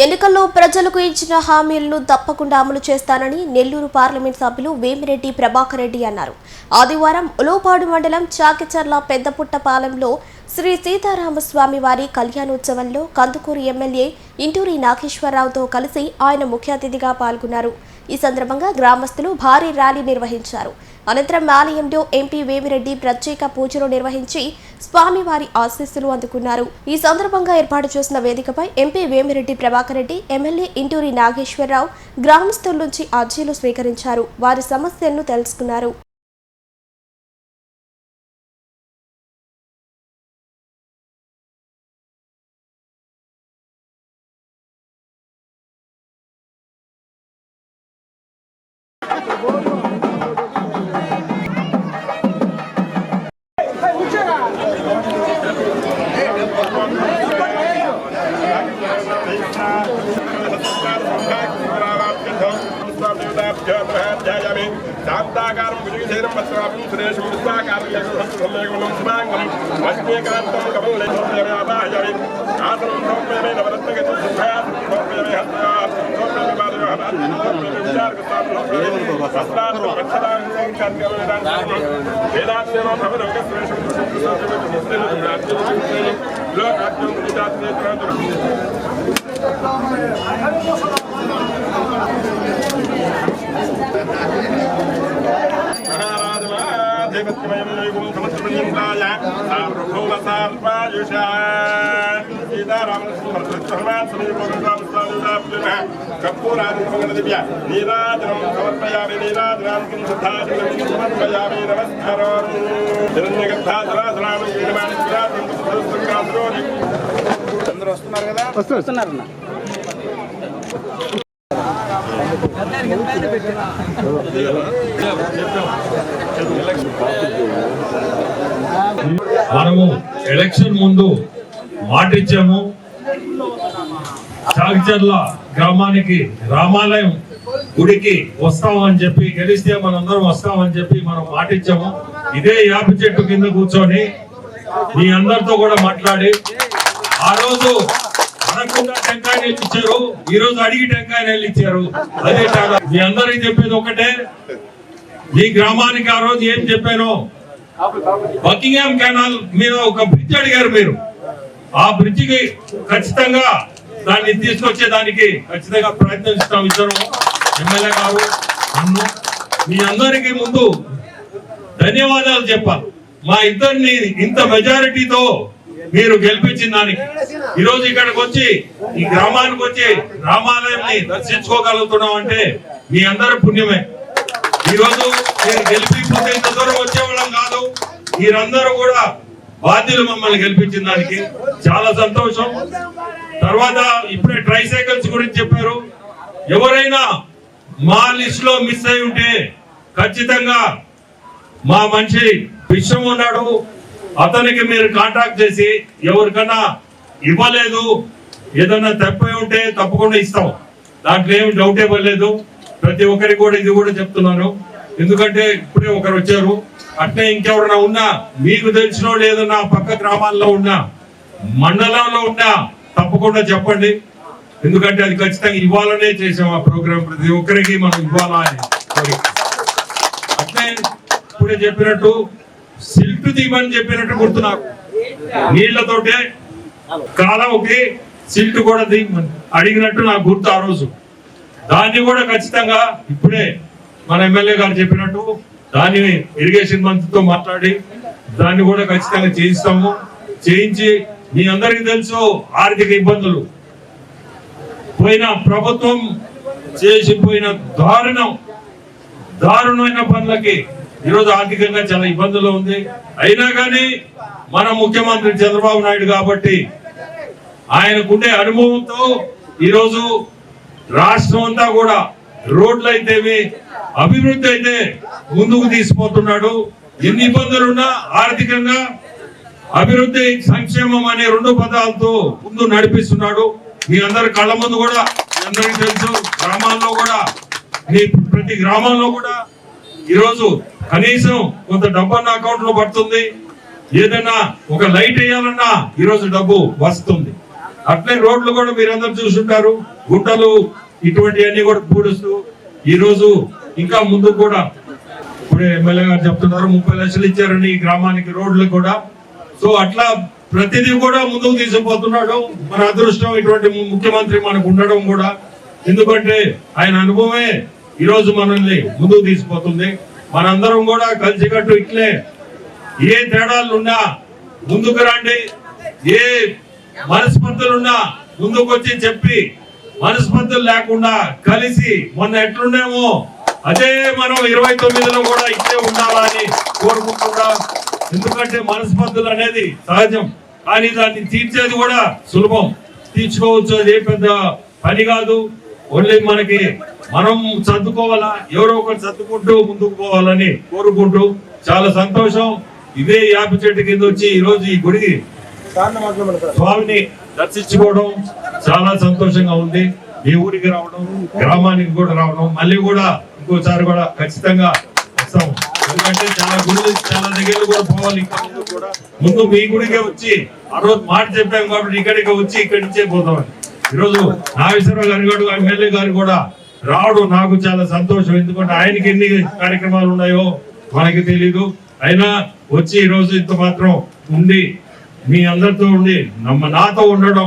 ఎన్నికల్లో ప్రజలకు ఇచ్చిన హామీలను తప్పకుండా అమలు చేస్తానని నెల్లూరు పార్లమెంట్ సభ్యులు వేమిరెడ్డి ప్రభాకర్ రెడ్డి అన్నారు. ఆదివారం ఉలోపాడు మండలం చాకిచర్ల పెద్దపుట్టపాలెంలో శ్రీ సీతారామస్వామి వారి కళ్యాణోత్సవంలో కందుకూరు ఎమ్మెల్యే ఇంటూరి నాగేశ్వరరావుతో కలిసి ఆయన ముఖ్య అతిథిగా పాల్గొన్నారు. ఈ సందర్భంగా గ్రామస్తులు భారీ ర్యాలీ నిర్వహించారు. అనంతరం ఆలయంలో ఎంపీ వేమిరెడ్డి ప్రత్యేక పూజలు నిర్వహించి స్వామివారి ఆశీస్సులు అందుకున్నారు. ఈ సందర్భంగా ఏర్పాటు చేసిన వేదికపై ఎంపీ వేమిరెడ్డి ప్రభాకర్ రెడ్డి, ఎమ్మెల్యే ఇంటూరి నాగేశ్వరరావు గ్రామస్తుల నుంచి అర్జీలు స్వీకరించారు. వారి సమస్యలను తెలుసుకున్నారు. శాంతాకారం భుజగశైరం వస్త్రాపం సురేషం విశ్వాకారం యజ్ఞం శుభాంగం వస్త్రీకాంతం కమలయామి ఆసనం సమర్పయామి నవరత్నగతం శుభయాసం సమర్పయామి హస్తాసం సమర్పయామి పాదయోహనాసం సమర్పయామి వేదాంతేనో భవలోక సురేషం లోకాత్మ్యం వస్తున్నారు. మనము ఎలక్షన్ ముందు మాటిచ్చాము. చాకిచర్ల గ్రామానికి రామాలయం గుడికి వస్తామని చెప్పి, గెలిస్తే మనందరం వస్తామని చెప్పి మనం మాటిచ్చాము. ఇదే యాప చెట్టు కింద కూర్చొని మీ అందరితో కూడా మాట్లాడి ఆ రోజు అనకుండా టెంకాయ నీళ్ళు ఇచ్చారు, ఈ రోజు అడిగి టెంకాయ నీళ్ళు ఇచ్చారు. అదే కాదు, మీ అందరికి చెప్పేది ఒకటే, ఈ గ్రామానికి ఆ రోజు ఏం చెప్పానో, బకింగ్హామ్ కెనాల్ మీద ఒక బ్రిడ్జ్ అడిగారు మీరు. ఆ బ్రిడ్జికి ఖచ్చితంగా దాన్ని తీసుకొచ్చేదానికి ఖచ్చితంగా ప్రయత్నిస్తాం. ఇద్దరు ఎమ్మెల్యే గారు, నన్ను మీ అందరికీ ముందు ధన్యవాదాలు చెప్పాలి. మా ఇద్దరిని ఇంత మెజారిటీతో మీరు గెలిపించిన దానికి, ఈ రోజు ఇక్కడికి వచ్చి ఈ గ్రామానికి వచ్చి రామాలయాన్ని దర్శించుకోగలుగుతున్నాం అంటే మీ అందరి పుణ్యమే. ఈ రోజు మీరు గెలిపిపోతే ఇంత దూరం వచ్చేవాళ్ళం కాదు. మీరందరూ కూడా బాధ్యులు మమ్మల్ని గెలిపించిన దానికి చాలా సంతోషం. తర్వాత ఇప్పుడే ట్రైసైకిల్స్ గురించి చెప్పారు. ఎవరైనా మా లిస్ట్ లో మిస్ అయి ఉంటే ఖచ్చితంగా మా మనిషి విషయం ఉన్నాడు, అతనికి మీరు కాంటాక్ట్ చేసి ఎవరికన్నా ఇవ్వలేదు, ఏదన్నా తప్పై ఉంటే తప్పకుండా ఇస్తాం. దాంట్లో ఏమి డౌట్ ఇవ్వలేదు. ప్రతి ఒక్కరికి కూడా ఇది కూడా చెప్తున్నాను, ఎందుకంటే ఇప్పుడే ఒకరు వచ్చారు. అట్నే ఇంకెవరైనా ఉన్నా, మీకు తెలిసిన వాళ్ళు ఏదన్నా పక్క గ్రామాల్లో ఉన్నా, మండలంలో ఉన్నా తప్పకుండా చెప్పండి. ఎందుకంటే అది ఖచ్చితంగా ఇవ్వాలనే చేసాం ఆ ప్రోగ్రామ్. ప్రతి ఒక్కరికి మనం ఇవ్వాలని. అట్లే ఇప్పుడే చెప్పినట్టు సిల్ట్ తీయమని చెప్పినట్టు గుర్తు నాకు. నీళ్లతోటే కాలంకి సిల్ట్ కూడా తీయమని అడిగినట్టు నాకు గుర్తు ఆ రోజు. దాన్ని కూడా ఖచ్చితంగా ఇప్పుడే మన ఎమ్మెల్యే గారు చెప్పినట్టు దాన్ని ఇరిగేషన్ మంత్రితో మాట్లాడి దాన్ని కూడా ఖచ్చితంగా చేయిస్తాము. చేయించి మీ అందరికీ తెలుసు ఆర్థిక ఇబ్బందులు, పోయిన ప్రభుత్వం చేసిపోయిన దారుణమైన పనులకి ఈరోజు ఆర్థికంగా చాలా ఇబ్బందులు ఉంది. అయినా కానీ మన ముఖ్యమంత్రి చంద్రబాబు నాయుడు కాబట్టి ఆయనకుండే అనుభవంతో ఈరోజు రాష్ట్రం అంతా కూడా రోడ్లు అయితేవి, అభివృద్ధి అయితే ముందుకు తీసుకుపోతున్నాడు. ఎన్ని ఇబ్బందులున్నా ఆర్థికంగా అభివృద్ధి, సంక్షేమం అనే రెండు పదాలతో ముందు నడిపిస్తున్నాడు. మీ అందరి కళ్ళ ముందు కూడా మీ అందరికీ తెలుసు, గ్రామాల్లో కూడా, మీ ప్రతి గ్రామంలో కూడా ఈరోజు కనీసం కొంత డబ్బు అన్న అకౌంట్ లో పడుతుంది. ఏదైనా ఒక లైట్ వేయాలన్నా ఈరోజు డబ్బు వస్తుంది. అట్లే రోడ్లు కూడా మీరందరూ చూస్తుంటారు, గుంటలు ఇటువంటివన్నీ కూడా పూడుస్తూ ఈ రోజు ఇంకా ముందు కూడా ఇప్పుడు ఎమ్మెల్యే గారు చెప్తున్నారు 30 లక్షలు ఇచ్చారని ఈ గ్రామానికి రోడ్లు కూడా. సో అట్లా ప్రతిదీ కూడా ముందుకు తీసుకుపోతున్నాడు. మన అదృష్టం ఇటువంటి ముఖ్యమంత్రి మనకు ఉండడం కూడా, ఎందుకంటే ఆయన అనుభవమే ఈ రోజు మనల్ని ముందుకు తీసుకుపోతుంది. మనందరం కూడా కలిసికట్టు ఇట్లే ఏ తేడాలున్నా ముందుకు రండి, ఏ మనస్పర్ధలున్నా ముందుకు వచ్చి చెప్పి, మనస్పర్ధలు లేకుండా కలిసి మొన్న ఎట్లున్నామో అదే మనం 29లో కూడా ఇట్లే ఉండాలని కోరుకుంటున్నా. ఎందుకంటే మనస్పర్ధలు అనేది సహజం, కానీ దాన్ని తీర్చేది కూడా సులభం, తీర్చుకోవచ్చు. అది పెద్ద పని కాదు. ఓన్లీ మనం సర్దుకోవాలా, ఎవరో ఒకరు సర్దుకుంటూ ముందుకు పోవాలని కోరుకుంటూ చాలా సంతోషం. ఇదే యాప చెట్టు కింద వచ్చి ఈ రోజు ఈ గుడికి స్వామిని దర్శించుకోవడం చాలా సంతోషంగా ఉంది. ఈ ఊరికి రావడం, గ్రామానికి కూడా రావడం, మళ్ళీ కూడా ఇంకోసారి కూడా ఖచ్చితంగా వస్తాం. ఎందుకంటే చాలా గుడి చాలా దగ్గర కూడా పోవాలి. ఇంకా కూడా ముందు మీ గుడికే వచ్చి ఆ రోజు మాట చెప్పాం కాబట్టి ఇక్కడికి వచ్చి ఇక్కడి నుంచే పోతామని. ఈరోజు నాగేశ్వరరావు గారి కూడా ఎమ్మెల్యే గారు కూడా రావడం నాకు చాలా సంతోషం. ఎందుకంటే ఆయనకి ఎన్ని కార్యక్రమాలు ఉన్నాయో మనకి తెలీదు. అయినా వచ్చి ఈ రోజు ఇంత మాత్రం ఉండి మీ అందరితో ఉండి నాతో ఉండడం